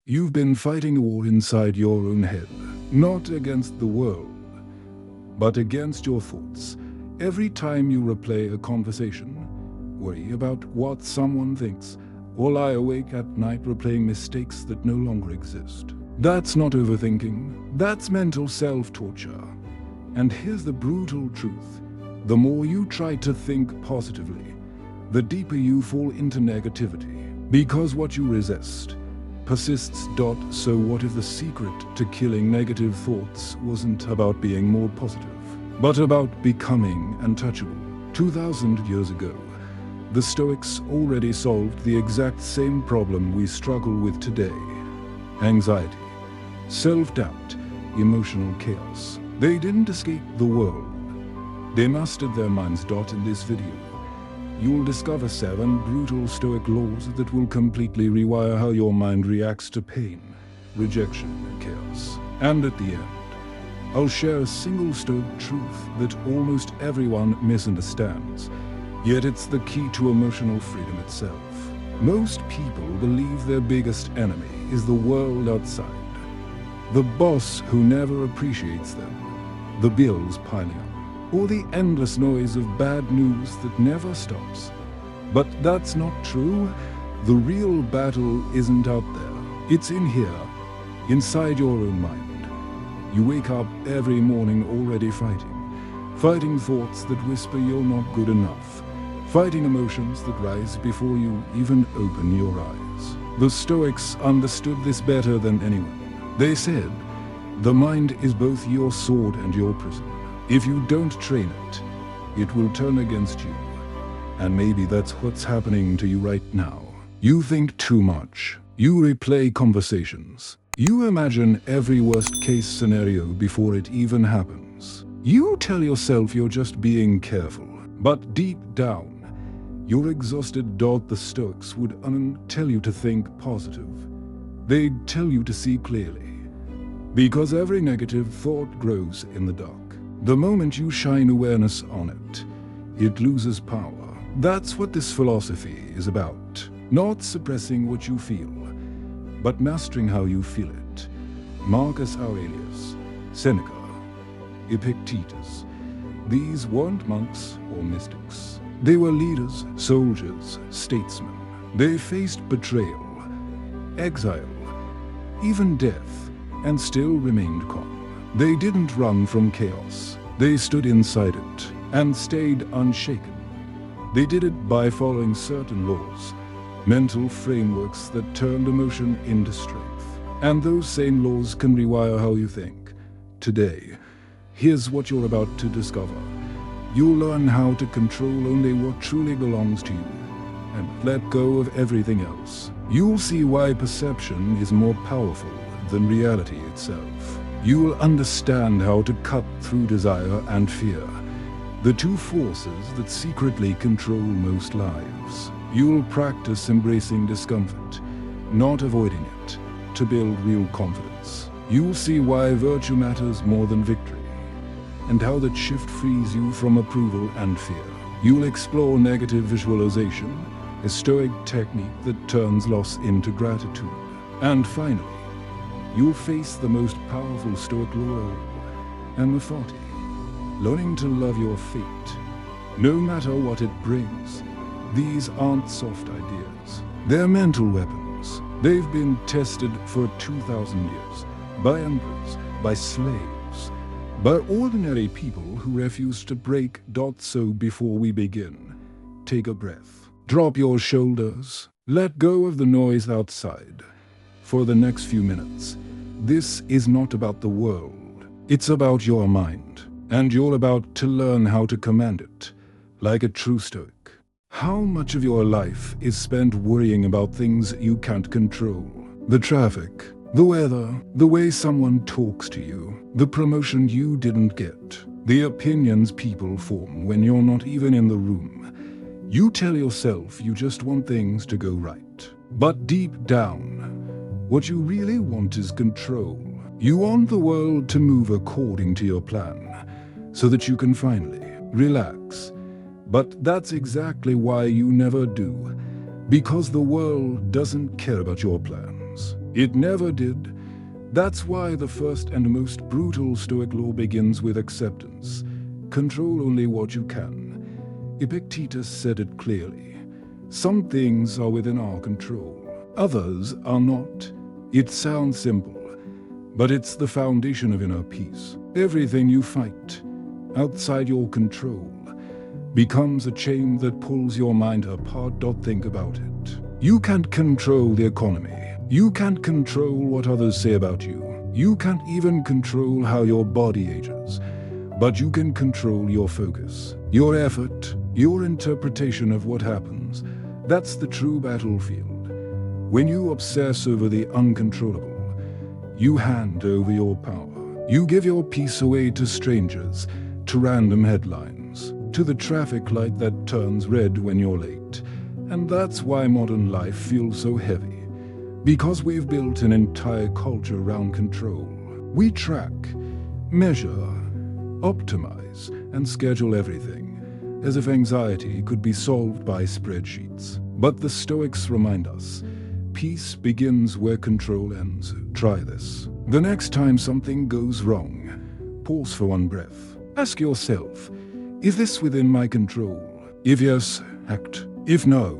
You've been fighting a war inside your own head, not against the world, but against your thoughts. Every time you replay a conversation, worry about what someone thinks, or lie awake at night replaying mistakes that no longer exist. That's not overthinking, that's mental self-torture. And here's the brutal truth. The more you try to think positively, the deeper you fall into negativity. Because what you resist persists. So what if the secret to killing negative thoughts wasn't about being more positive, but about becoming untouchable? 2,000 years ago, the Stoics already solved the exact same problem we struggle with today. Anxiety, self-doubt, emotional chaos. They didn't escape the world. They mastered their minds. In this video, you'll discover 7 brutal Stoic laws that will completely rewire how your mind reacts to pain, rejection, and chaos. And at the end, I'll share a single Stoic truth that almost everyone misunderstands, yet it's the key to emotional freedom itself. Most people believe their biggest enemy is the world outside, the boss who never appreciates them, the bills piling up, or the endless noise of bad news that never stops. But that's not true. The real battle isn't out there. It's in here, inside your own mind. You wake up every morning already fighting thoughts that whisper you're not good enough, fighting emotions that rise before you even open your eyes. The Stoics understood this better than anyone. They said, the mind is both your sword and your prison. If you don't train it, it will turn against you. And maybe that's what's happening to you right now. You think too much. You replay conversations. You imagine every worst-case scenario before it even happens. You tell yourself you're just being careful. But deep down, you're exhausted. The Stoics would tell you to think positive. They'd tell you to see clearly. Because every negative thought grows in the dark. The moment you shine awareness on it, it loses power. That's what this philosophy is about. Not suppressing what you feel, but mastering how you feel it. Marcus Aurelius, Seneca, Epictetus. These weren't monks or mystics. They were leaders, soldiers, statesmen. They faced betrayal, exile, even death, and still remained calm. They didn't run from chaos. They stood inside it and stayed unshaken. They did it by following certain laws, mental frameworks that turned emotion into strength. And those same laws can rewire how you think. Today, here's what you're about to discover. You'll learn how to control only what truly belongs to you and let go of everything else. You'll see why perception is more powerful than reality itself. You will understand how to cut through desire and fear, the two forces that secretly control most lives. You'll practice embracing discomfort, not avoiding it, to build real confidence. You'll see why virtue matters more than victory, and how that shift frees you from approval and fear. You'll explore negative visualization, a Stoic technique that turns loss into gratitude. And finally, you'll face the most powerful Stoic law of all, and the Fati, learning to love your fate, no matter what it brings. These aren't soft ideas. They're mental weapons. They've been tested for 2,000 years, by emperors, by slaves, by ordinary people who refuse to break. So before we begin, take a breath. Drop your shoulders. Let go of the noise outside. For the next few minutes, this is not about the world. It's about your mind. And you're about to learn how to command it, like a true Stoic. How much of your life is spent worrying about things you can't control? The traffic, the weather, the way someone talks to you, the promotion you didn't get, the opinions people form when you're not even in the room. You tell yourself you just want things to go right. But deep down, what you really want is control. You want the world to move according to your plan, so that you can finally relax. But that's exactly why you never do. Because the world doesn't care about your plans. It never did. That's why the first and most brutal Stoic law begins with acceptance. Control only what you can. Epictetus said it clearly. Some things are within our control, others are not. It sounds simple, but it's the foundation of inner peace. Everything you fight, outside your control, becomes a chain that pulls your mind apart. Think about it. You can't control the economy. You can't control what others say about you. You can't even control how your body ages. But you can control your focus, your effort, your interpretation of what happens. That's the true battlefield. When you obsess over the uncontrollable, you hand over your power. You give your peace away to strangers, to random headlines, to the traffic light that turns red when you're late. And that's why modern life feels so heavy. Because we've built an entire culture around control. We track, measure, optimize, and schedule everything, as if anxiety could be solved by spreadsheets. But the Stoics remind us, peace begins where control ends. Try this. The next time something goes wrong, pause for one breath. Ask yourself, is this within my control? If yes, act. If no,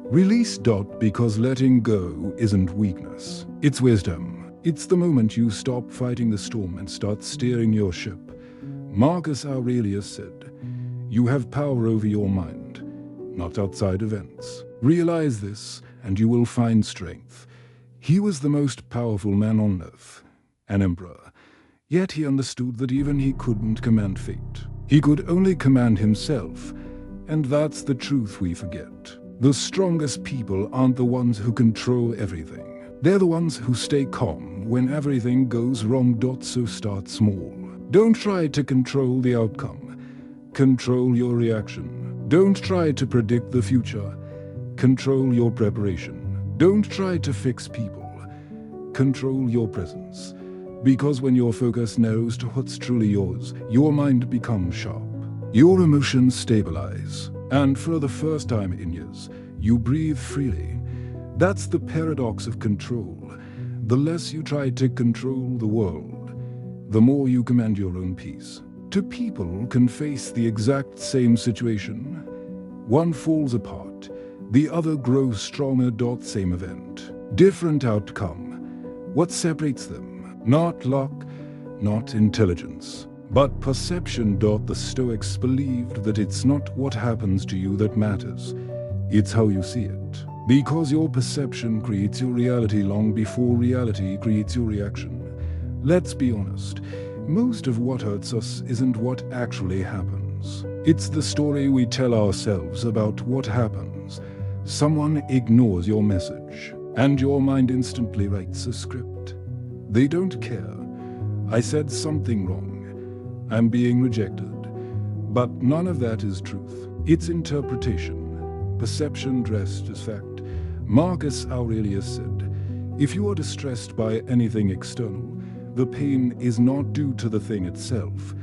release. Because letting go isn't weakness, it's wisdom. It's the moment you stop fighting the storm and start steering your ship. Marcus Aurelius said, "You have power over your mind, not outside events." Realize this, and you will find strength. He was the most powerful man on earth, an emperor. Yet he understood that even he couldn't command fate. He could only command himself, and that's the truth we forget. The strongest people aren't the ones who control everything. They're the ones who stay calm when everything goes wrong. So start small. Don't try to control the outcome. Control your reaction. Don't try to predict the future. Control your preparation. Don't try to fix people. Control your presence. Because when your focus narrows to what's truly yours, your mind becomes sharp. Your emotions stabilize. And for the first time in years, you breathe freely. That's the paradox of control. The less you try to control the world, the more you command your own peace. Two people can face the exact same situation. One falls apart, the other grows stronger. Same event, different outcome. What separates them? Not luck, not intelligence, but perception. The Stoics believed that it's not what happens to you that matters, it's how you see it. Because your perception creates your reality long before reality creates your reaction. Let's be honest, most of what hurts us isn't what actually happens. It's the story we tell ourselves about what happens. Someone ignores your message, and your mind instantly writes a script. They don't care. I said something wrong. I'm being rejected. But none of that is truth. It's interpretation, perception dressed as fact. Marcus Aurelius said, if you are distressed by anything external, the pain is not due to the thing itself,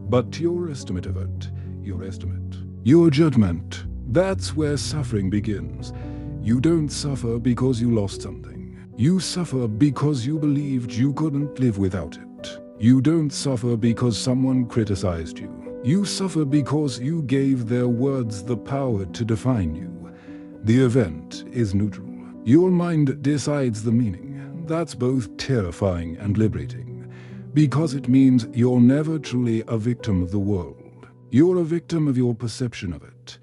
but to your estimate of it, your judgment. That's where suffering begins. You don't suffer because you lost something. You suffer because you believed you couldn't live without it. You don't suffer because someone criticized you. You suffer because you gave their words the power to define you. The event is neutral. Your mind decides the meaning. That's both terrifying and liberating, because it means you're never truly a victim of the world. You're a victim of your perception of it.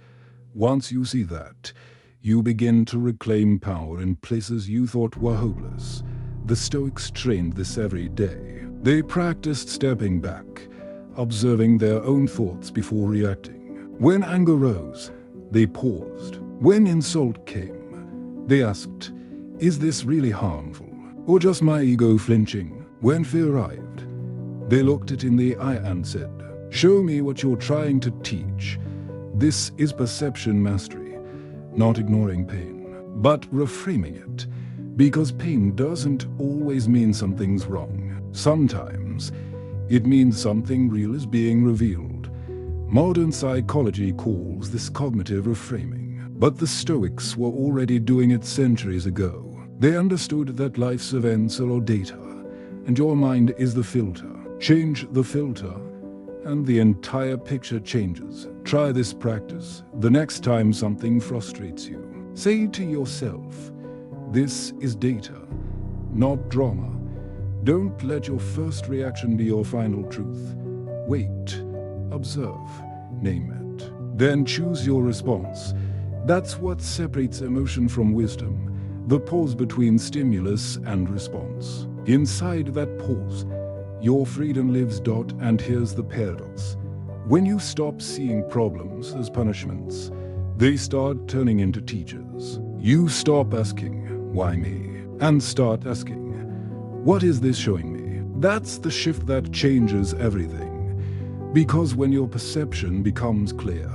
Once you see that, you begin to reclaim power in places you thought were hopeless. The Stoics trained this every day. They practiced stepping back, observing their own thoughts before reacting. When anger rose, they paused. When insult came, they asked, is this really harmful, or just my ego flinching? When fear arrived, they looked it in the eye and said, show me what you're trying to teach. This is perception mastery, not ignoring pain, but reframing it. Because pain doesn't always mean something's wrong. Sometimes it means something real is being revealed. Modern psychology calls this cognitive reframing, but the Stoics were already doing it centuries ago. They understood that life's events are all data, and your mind is the filter. Change the filter, and the entire picture changes. Try this practice the next time something frustrates you. Say to yourself, "This is data, not drama." Don't let your first reaction be your final truth. Wait, observe, name it. Then choose your response. That's what separates emotion from wisdom, the pause between stimulus and response. Inside that pause, your freedom lives. And here's the paradox. When you stop seeing problems as punishments, they start turning into teachers. You stop asking, "Why me?" and start asking, "What is this showing me?" That's the shift that changes everything. Because when your perception becomes clear,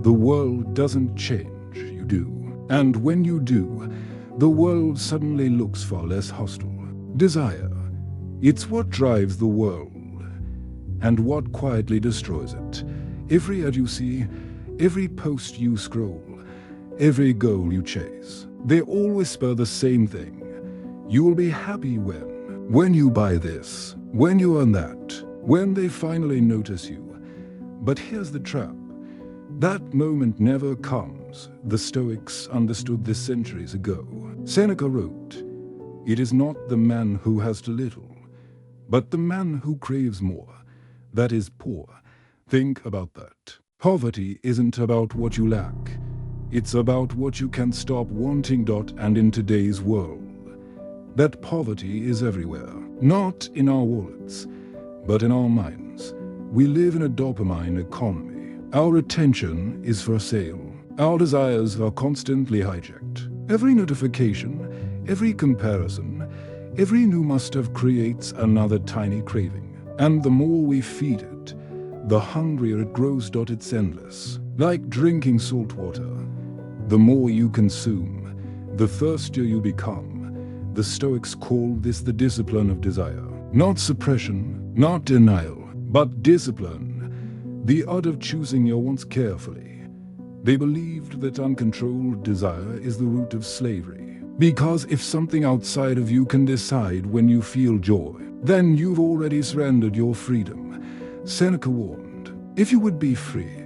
the world doesn't change, you do. And when you do, the world suddenly looks far less hostile. Desire. It's what drives the world, and what quietly destroys it. Every ad you see, every post you scroll, every goal you chase, they all whisper the same thing. You will be happy when you buy this, when you earn that, when they finally notice you. But here's the trap. That moment never comes. The Stoics understood this centuries ago. Seneca wrote, "It is not the man who has too little, but the man who craves more, that is poor." Think about that. Poverty isn't about what you lack. It's about what you can stop wanting. And in today's world, that poverty is everywhere. Not in our wallets, but in our minds. We live in a dopamine economy. Our attention is for sale. Our desires are constantly hijacked. Every notification, every comparison, every new must-have creates another tiny craving. And the more we feed it, the hungrier it grows. It's endless. Like drinking salt water. The more you consume, the thirstier you become. The Stoics call this the discipline of desire. Not suppression, not denial, but discipline. The art of choosing your wants carefully. They believed that uncontrolled desire is the root of slavery. Because if something outside of you can decide when you feel joy, then you've already surrendered your freedom. Seneca warned, if you would be free,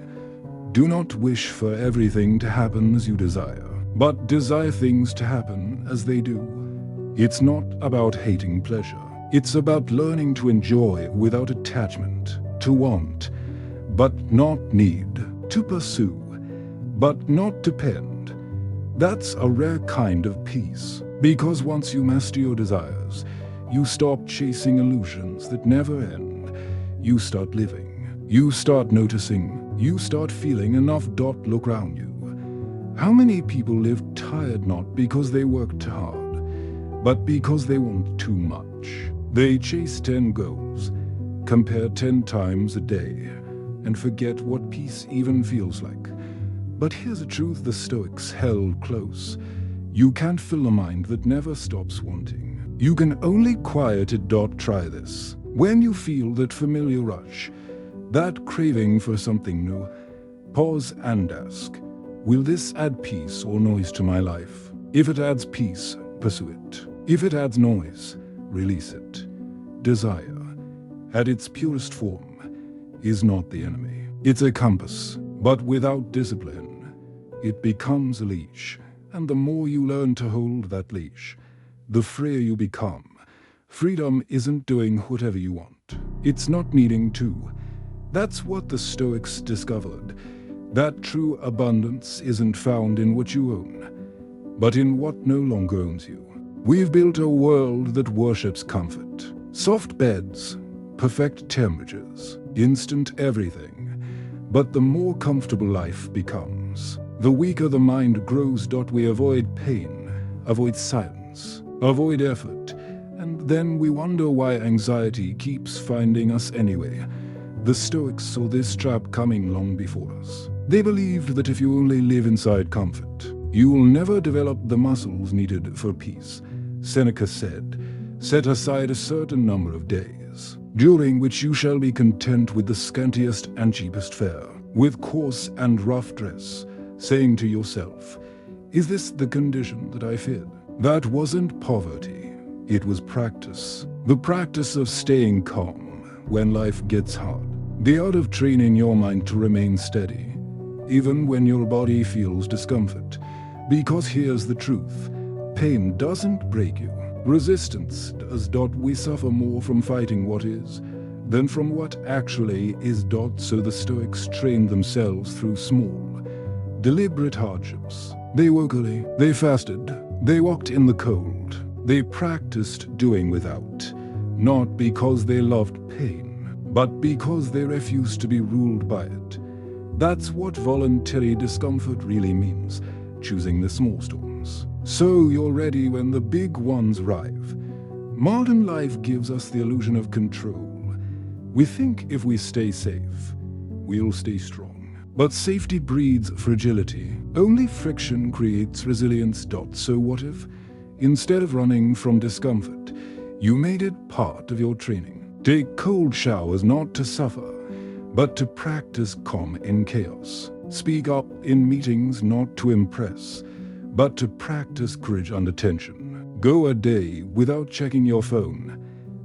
do not wish for everything to happen as you desire, but desire things to happen as they do. It's not about hating pleasure. It's about learning to enjoy without attachment, to want, but not need, to pursue, but not depend. That's a rare kind of peace, because once you master your desires, you stop chasing illusions that never end. You start living, you start noticing, you start feeling enough. Look around you. How many people live tired not because they worked hard, but because they want too much? They chase 10 goals, compare 10 times a day, and forget what peace even feels like. But here's the truth the Stoics held close. You can't fill a mind that never stops wanting. You can only quiet it. Try this. When you feel that familiar rush, that craving for something new, pause and ask, will this add peace or noise to my life? If it adds peace, pursue it. If it adds noise, release it. Desire, at its purest form, is not the enemy. It's a compass, but without discipline, it becomes a leash. And the more you learn to hold that leash, the freer you become. Freedom isn't doing whatever you want. It's not needing to. That's what the Stoics discovered. That true abundance isn't found in what you own, but in what no longer owns you. We've built a world that worships comfort. Soft beds, perfect temperatures, instant everything. But the more comfortable life becomes, the weaker the mind grows. We avoid pain, avoid silence, avoid effort, and then we wonder why anxiety keeps finding us anyway. The Stoics saw this trap coming long before us. They believed that if you only live inside comfort, you will never develop the muscles needed for peace. Seneca said, set aside a certain number of days, during which you shall be content with the scantiest and cheapest fare, with coarse and rough dress, saying to yourself, is this the condition that I feared? That wasn't poverty, it was practice. The practice of staying calm when life gets hard. The art of training your mind to remain steady, even when your body feels discomfort. Because here's the truth, pain doesn't break you. Resistance does. We suffer more from fighting what is than from what actually is. So the Stoics trained themselves through small, deliberate hardships. They woke early, they fasted, they walked in the cold. They practiced doing without, not because they loved pain, but because they refused to be ruled by it. That's what voluntary discomfort really means, choosing the small storms, so you're ready when the big ones arrive. Modern life gives us the illusion of control. We think if we stay safe, we'll stay strong. But safety breeds fragility. Only friction creates resilience. So what if, instead of running from discomfort, you made it part of your training? Take cold showers not to suffer, but to practice calm in chaos. Speak up in meetings not to impress, but to practice courage under tension. Go a day without checking your phone,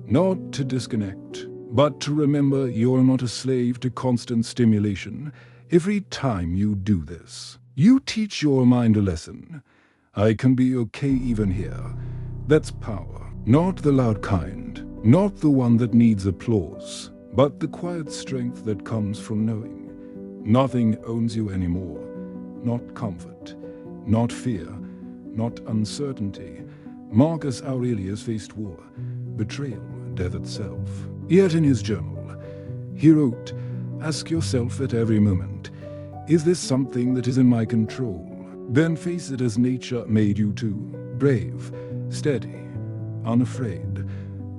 not to disconnect, but to remember you're not a slave to constant stimulation. Every time you do this, you teach your mind a lesson. I can be okay even here. That's power, not the loud kind, not the one that needs applause, but the quiet strength that comes from knowing nothing owns you anymore. Not comfort, not fear, not uncertainty. Marcus Aurelius faced war, betrayal, death itself. Yet in his journal, he wrote, "Ask yourself at every moment, is this something that is in my control? Then face it as nature made you to, brave, steady, unafraid."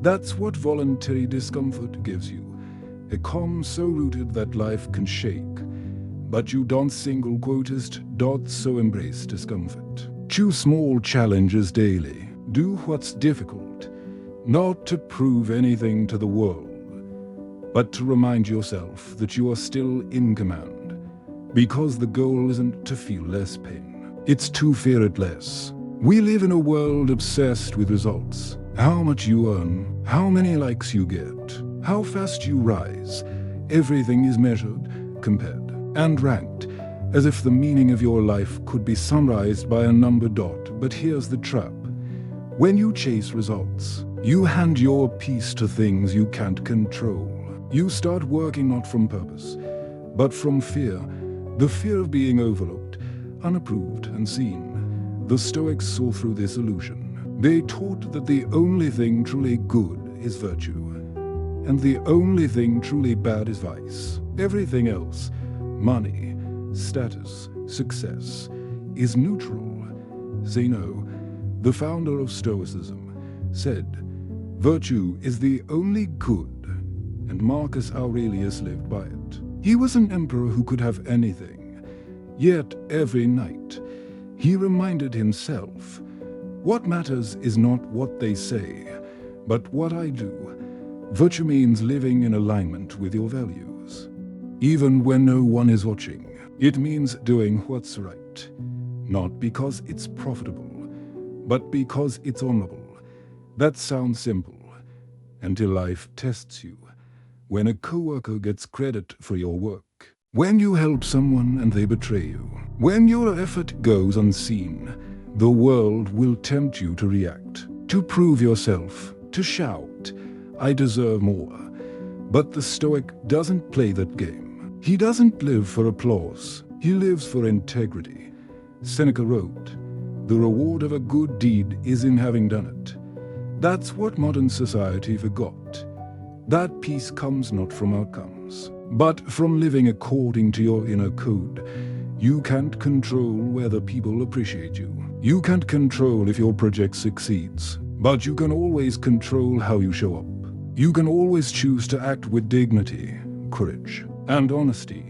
That's what voluntary discomfort gives you, a calm so rooted that life can shake. But you don't single quotist. So embrace discomfort. Choose small challenges daily. Do what's difficult, not to prove anything to the world, but to remind yourself that you are still in command. Because the goal isn't to feel less pain, it's to fear it less. We live in a world obsessed with results. How much you earn, how many likes you get, how fast you rise. Everything is measured, compared, and ranked, as if the meaning of your life could be summarized by a number. But here's the trap. When you chase results, you hand your peace to things you can't control. You start working not from purpose, but from fear. The fear of being overlooked, unapproved, and seen. The Stoics saw through this illusion. They taught that the only thing truly good is virtue, and the only thing truly bad is vice. Everything else, money, status, success, is neutral. Zeno, the founder of Stoicism, said, "Virtue is the only good," and Marcus Aurelius lived by it. He was an emperor who could have anything, yet every night he reminded himself, "What matters is not what they say, but what I do." Virtue means living in alignment with your values, even when no one is watching. It means doing what's right, not because it's profitable, but because it's honorable. That sounds simple, until life tests you. When a coworker gets credit for your work, when you help someone and they betray you, when your effort goes unseen, the world will tempt you to react, to prove yourself, to shout, "I deserve more." But the Stoic doesn't play that game. He doesn't live for applause, he lives for integrity. Seneca wrote, "The reward of a good deed is in having done it." That's what modern society forgot. That peace comes not from outcomes, but from living according to your inner code. You can't control whether people appreciate you. You can't control if your project succeeds, but you can always control how you show up. You can always choose to act with dignity, courage, and honesty,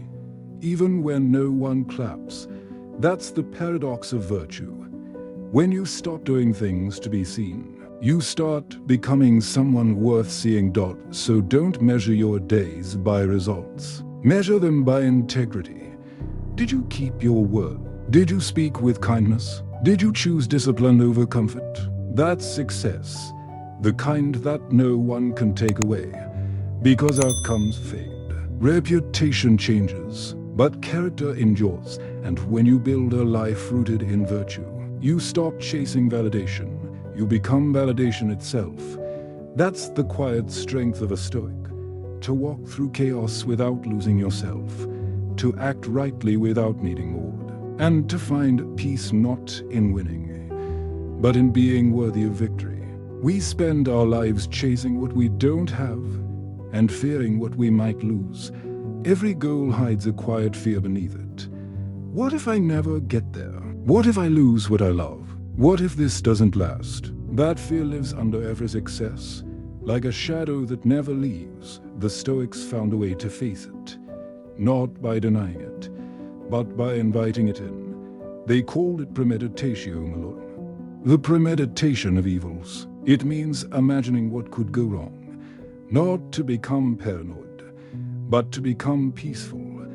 even when no one claps. That's the paradox of virtue. When you stop doing things to be seen, you start becoming someone worth seeing. So don't measure your days by results. Measure them by integrity. Did you keep your word? Did you speak with kindness? Did you choose discipline over comfort? That's success, the kind that no one can take away, because outcomes fade. Reputation changes, but character endures, and when you build a life rooted in virtue, you stop chasing validation, you become validation itself. That's the quiet strength of a Stoic, to walk through chaos without losing yourself, to act rightly without needing reward, and to find peace not in winning, but in being worthy of victory. We spend our lives chasing what we don't have and fearing what we might lose. Every goal hides a quiet fear beneath it. What if I never get there? What if I lose what I love? What if this doesn't last? That fear lives under every success. Like a shadow that never leaves, the Stoics found a way to face it. Not by denying it, but by inviting it in. They called it Premeditatio, Malorum. The premeditation of evils. It means imagining what could go wrong. Not to become paranoid, but to become peaceful.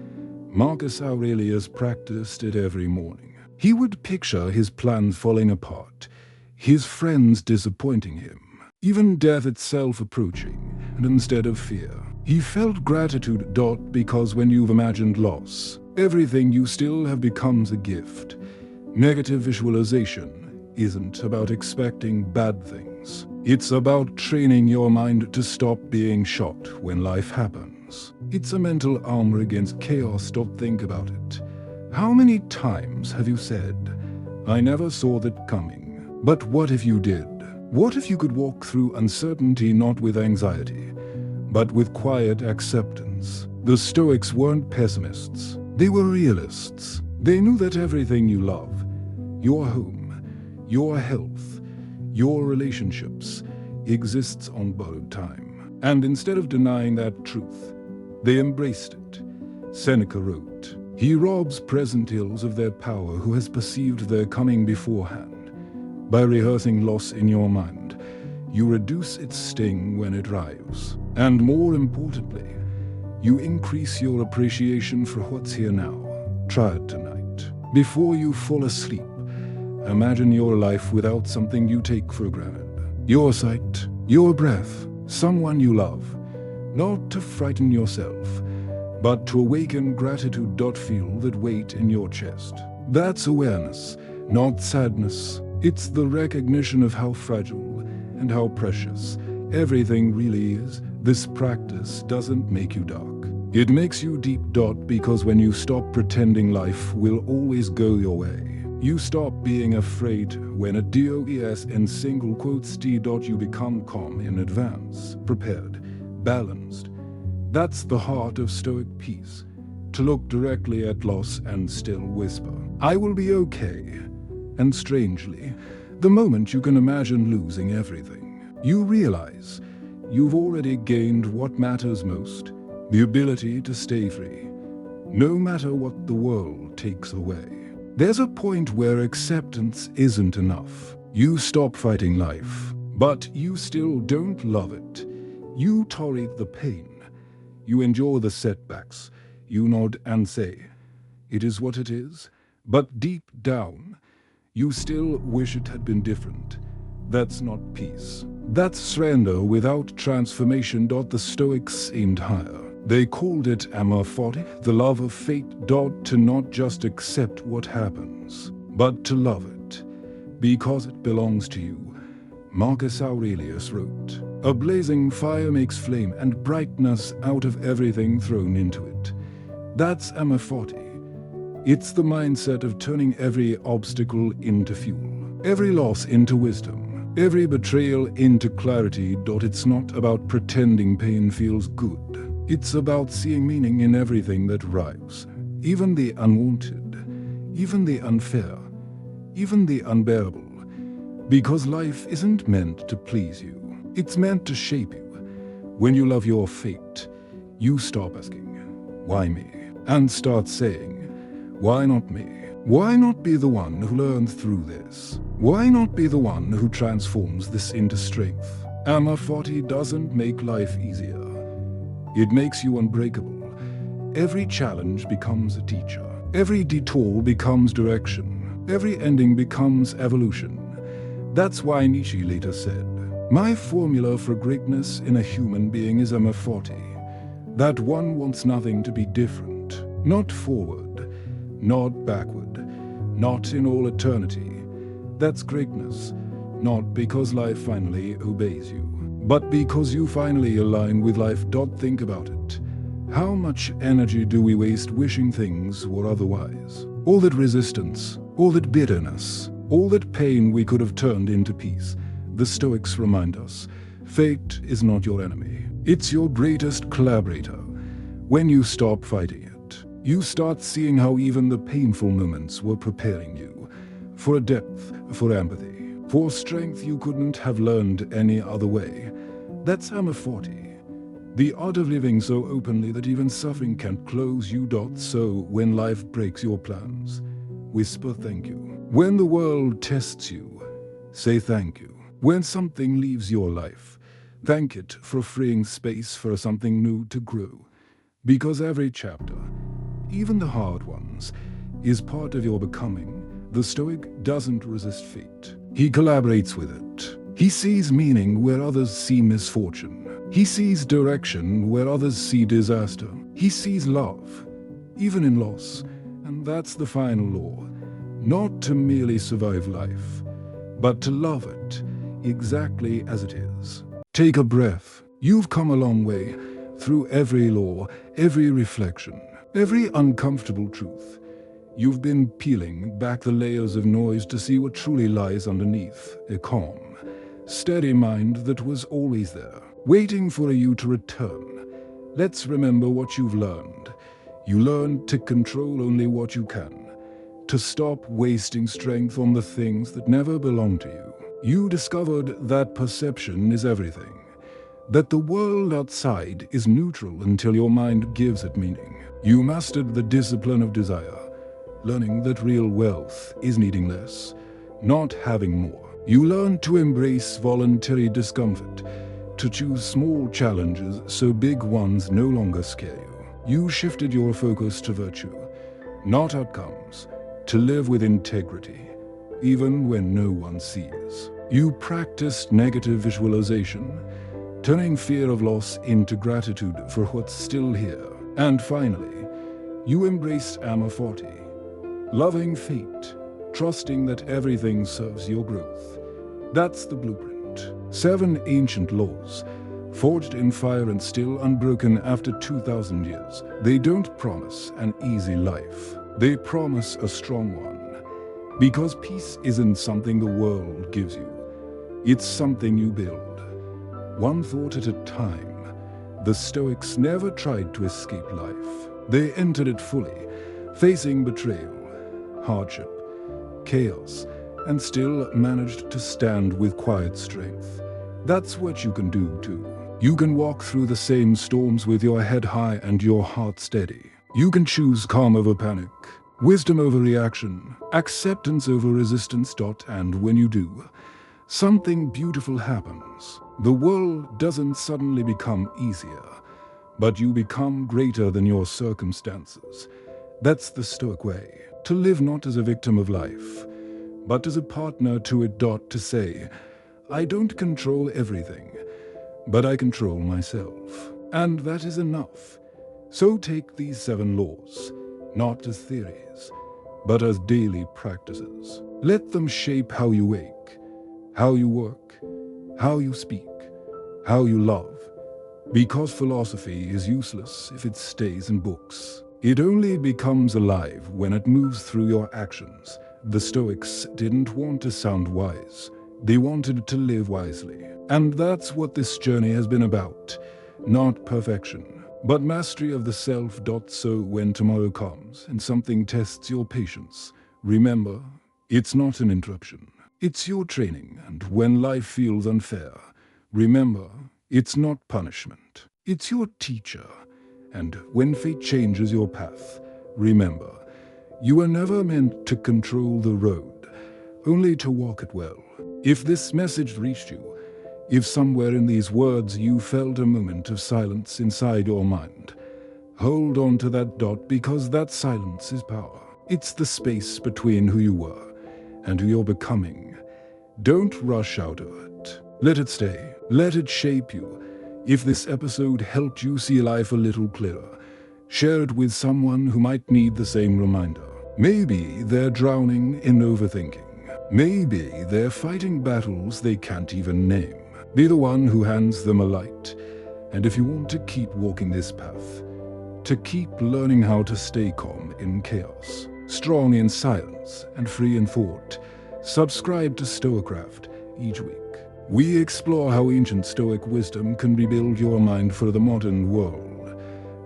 Marcus Aurelius practiced it every morning. He would picture his plans falling apart, his friends disappointing him, even death itself approaching, and instead of fear, he felt gratitude. Because when you've imagined loss, everything you still have becomes a gift. Negative visualization isn't about expecting bad things. It's about training your mind to stop being shocked when life happens. It's a mental armor against chaos. Think about it. How many times have you said, "I never saw that coming"? But what if you did? What if you could walk through uncertainty not with anxiety, but with quiet acceptance? The Stoics weren't pessimists. They were realists. They knew that everything you love, your home, your health, your relationships, exists on borrowed time. And instead of denying that truth, they embraced it. Seneca wrote, "He robs present ills of their power who has perceived their coming beforehand. By rehearsing loss in your mind, you reduce its sting when it arrives. And more importantly, you increase your appreciation for what's here now." Try it tonight. Before you fall asleep, imagine your life without something you take for granted. Your sight, your breath, someone you love. Not to frighten yourself, but to awaken gratitude. Feel that weight in your chest. That's awareness, not sadness. It's the recognition of how fragile and how precious everything really is. This practice doesn't make you dark. It makes you deep. Because when you stop pretending life will always go your way, you stop being afraid when a DOES in single quotes T. You become calm in advance, prepared, balanced. That's the heart of Stoic peace, to look directly at loss and still whisper, "I will be okay." And strangely, the moment you can imagine losing everything, you realize you've already gained what matters most, the ability to stay free, no matter what the world takes away. There's a point where acceptance isn't enough. You stop fighting life, but you still don't love it. You tolerate the pain. You endure the setbacks. You nod and say, "It is what it is." But deep down, you still wish it had been different. That's not peace. That's surrender without transformation. The Stoics aimed higher. They called it Amor, Fati, the love of fate. To not just accept what happens, but to love it, because it belongs to you. Marcus Aurelius wrote, "A blazing fire makes flame and brightness out of everything thrown into it." That's Amor Fati. It's the mindset of turning every obstacle into fuel, every loss into wisdom, every betrayal into clarity. It's not about pretending pain feels good. It's about seeing meaning in everything that arrives, even the unwanted, even the unfair, even the unbearable. Because life isn't meant to please you, it's meant to shape you. When you love your fate, you stop asking, "Why me?" and start saying, "Why not me? Why not be the one who learns through this? Why not be the one who transforms this into strength?" Amor Fati doesn't make life easier. It makes you unbreakable. Every challenge becomes a teacher. Every detour becomes direction. Every ending becomes evolution. That's why Nietzsche later said, "My formula for greatness in a human being is Amor Fati, that one wants nothing to be different, not forward, not backward, not in all eternity. That's greatness, not because life finally obeys you, but because you finally align with life. Think about it. How much energy do we waste wishing things were otherwise? All that resistance, all that bitterness, all that pain we could have turned into peace. The Stoics remind us, fate is not your enemy. It's your greatest collaborator. When you stop fighting it, you start seeing how even the painful moments were preparing you for a depth, for empathy, for strength you couldn't have learned any other way. That's Amor Fati. The art of living so openly that even suffering can't close you. So when life breaks your plans, whisper thank you. When the world tests you, say thank you. When something leaves your life, thank it for freeing space for something new to grow. Because every chapter, even the hard ones, is part of your becoming. The Stoic doesn't resist fate. He collaborates with it. He sees meaning where others see misfortune. He sees direction where others see disaster. He sees love, even in loss. And that's the final law. Not to merely survive life, but to love it exactly as it is. Take a breath. You've come a long way through every law, every reflection, every uncomfortable truth. You've been peeling back the layers of noise to see what truly lies underneath. A calm, steady mind that was always there, waiting for you to return. Let's remember what you've learned. You learned to control only what you can, to stop wasting strength on the things that never belong to you. You discovered that perception is everything, that the world outside is neutral until your mind gives it meaning. You mastered the discipline of desire, learning that real wealth is needing less, not having more. You learned to embrace voluntary discomfort, to choose small challenges so big ones no longer scare you. You shifted your focus to virtue, not outcomes, to live with integrity, even when no one sees. You practiced negative visualization, turning fear of loss into gratitude for what's still here. And finally, you embraced Amor Fati, loving fate, trusting that everything serves your growth. That's the blueprint. 7 ancient laws, forged in fire and still unbroken after 2,000 years. They don't promise an easy life. They promise a strong one. Because peace isn't something the world gives you. It's something you build, one thought at a time. The Stoics never tried to escape life. They entered it fully, facing betrayal, hardship, chaos, and still managed to stand with quiet strength. That's what you can do too. You can walk through the same storms with your head high and your heart steady. You can choose calm over panic, wisdom over reaction, acceptance over resistance. And when you do, something beautiful happens. The world doesn't suddenly become easier, but you become greater than your circumstances. That's the Stoic way, to live not as a victim of life, but as a partner to it. To say, I don't control everything, but I control myself. And that is enough. So take these 7 laws, not as theories, but as daily practices. Let them shape how you wake, how you work, how you speak, how you love. Because philosophy is useless if it stays in books. It only becomes alive when it moves through your actions. The Stoics didn't want to sound wise. They wanted to live wisely. And that's what this journey has been about. Not perfection, but mastery of the self. So when tomorrow comes and something tests your patience, remember, it's not an interruption. It's your training. And when life feels unfair, remember, it's not punishment. It's your teacher. And when fate changes your path, remember, you were never meant to control the road, only to walk it well. If this message reached you, if somewhere in these words you felt a moment of silence inside your mind, hold on to that. Because that silence is power. It's the space between who you were and who you're becoming. Don't rush out of it. Let it stay. Let it shape you. If this episode helped you see life a little clearer, share it with someone who might need the same reminder. Maybe they're drowning in overthinking. Maybe they're fighting battles they can't even name. Be the one who hands them a light. And if you want to keep walking this path, to keep learning how to stay calm in chaos, strong in silence, and free in thought, subscribe to StoicCraft each week. We explore how ancient Stoic wisdom can rebuild your mind for the modern world,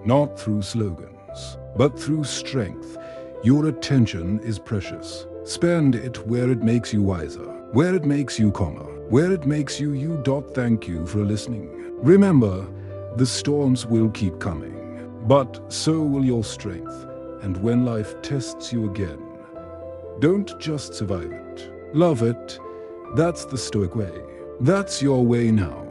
not through slogans, but through strength. Your attention is precious. Spend it where it makes you wiser, where it makes you calmer, where it makes you you. Thank you for listening. Remember, the storms will keep coming, but so will your strength. And when life tests you again, don't just survive it. Love it. That's the Stoic way. That's your way now.